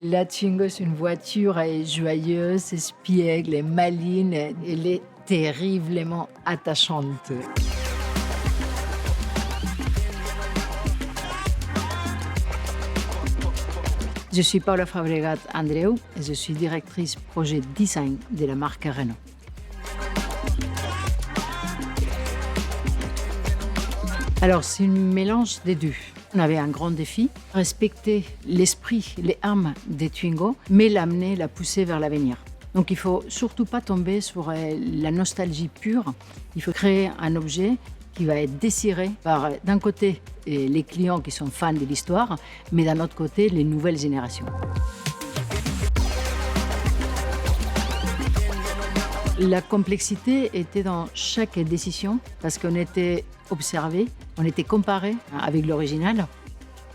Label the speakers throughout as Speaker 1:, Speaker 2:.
Speaker 1: La Twingo, c'est une voiture, elle est joyeuse, espiègle, elle est maligne, elle est terriblement attachante. Je suis Paula Fabregat Andreu et je suis directrice projet design de la marque Renault. Alors, c'est un mélange des deux. On avait un grand défi, respecter l'esprit, les âmes des Twingo, mais l'amener, la pousser vers l'avenir. Donc il ne faut surtout pas tomber sur la nostalgie pure. Il faut créer un objet qui va être désiré par, d'un côté, les clients qui sont fans de l'histoire, mais d'un autre côté, les nouvelles générations. La complexité était dans chaque décision parce qu'on était observé, on était comparé avec l'original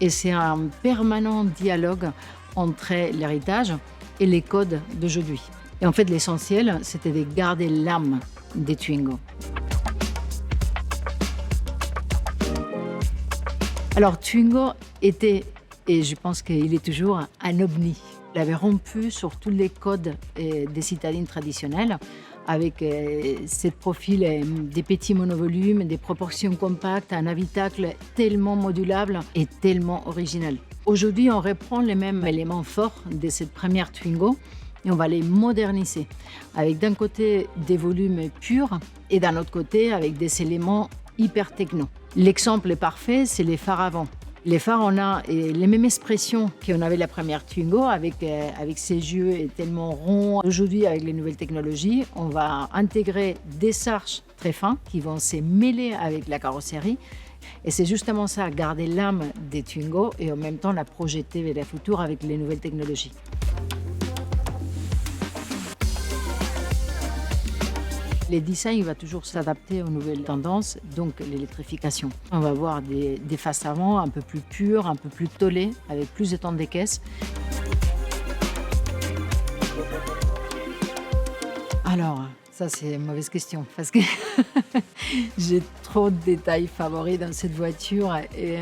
Speaker 1: et c'est un permanent dialogue entre l'héritage et les codes d'aujourd'hui. Et en fait, l'essentiel, c'était de garder l'âme des Twingo. Alors, Twingo était, et je pense qu'il est toujours, un ovni. Il avait rompu sur tous les codes des citadines traditionnelles avec ce profil des petits monovolumes, des proportions compactes, un habitacle tellement modulable et tellement original. Aujourd'hui, on reprend les mêmes éléments forts de cette première Twingo et on va les moderniser avec d'un côté des volumes purs et d'un autre côté avec des éléments hyper techno. L'exemple est parfait, c'est les phares avant. Les phares, on a les mêmes expressions qu'on avait la première Twingo avec ses yeux tellement ronds. Aujourd'hui, avec les nouvelles technologies, on va intégrer des arches très fins qui vont se mêler avec la carrosserie. Et c'est justement ça, garder l'âme des Twingo et en même temps la projeter vers le futur avec les nouvelles technologies. Le design va toujours s'adapter aux nouvelles tendances, donc l'électrification. On va avoir des faces avant un peu plus pures, un peu plus tollées, avec plus de temps de caisse. Alors, ça c'est une mauvaise question, parce que j'ai trop de détails favoris dans cette voiture. Et,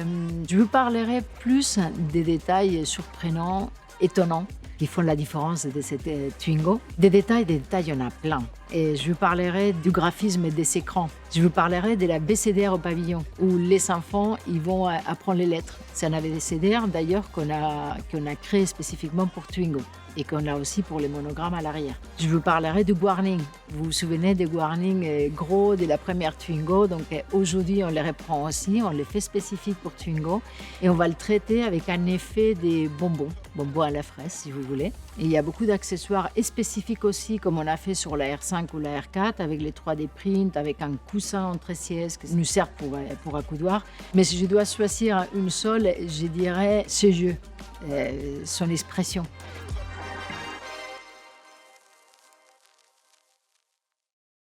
Speaker 1: je vous parlerai plus des détails surprenants, étonnants, qui font la différence de cette Twingo. Des détails, il y en a plein. Et je vous parlerai du graphisme des écrans. Je vous parlerai de la BCDR au pavillon, où les enfants ils vont apprendre les lettres. C'est un ABCDR d'ailleurs qu'on a créé spécifiquement pour Twingo et qu'on a aussi pour les monogrammes à l'arrière. Je vous parlerai du warning. Vous vous souvenez des warnings gros de la première Twingo. Donc aujourd'hui, on les reprend aussi, on les fait spécifiques pour Twingo et on va le traiter avec un effet des bonbons à la fraise si vous voulez. Et il y a beaucoup d'accessoires spécifiques aussi, comme on a fait sur la R5 ou la R4, avec les 3D print, avec un coussin entre sièges qui nous sert pour accoudoir. Mais si je dois choisir une seule, je dirais ses yeux, son expression.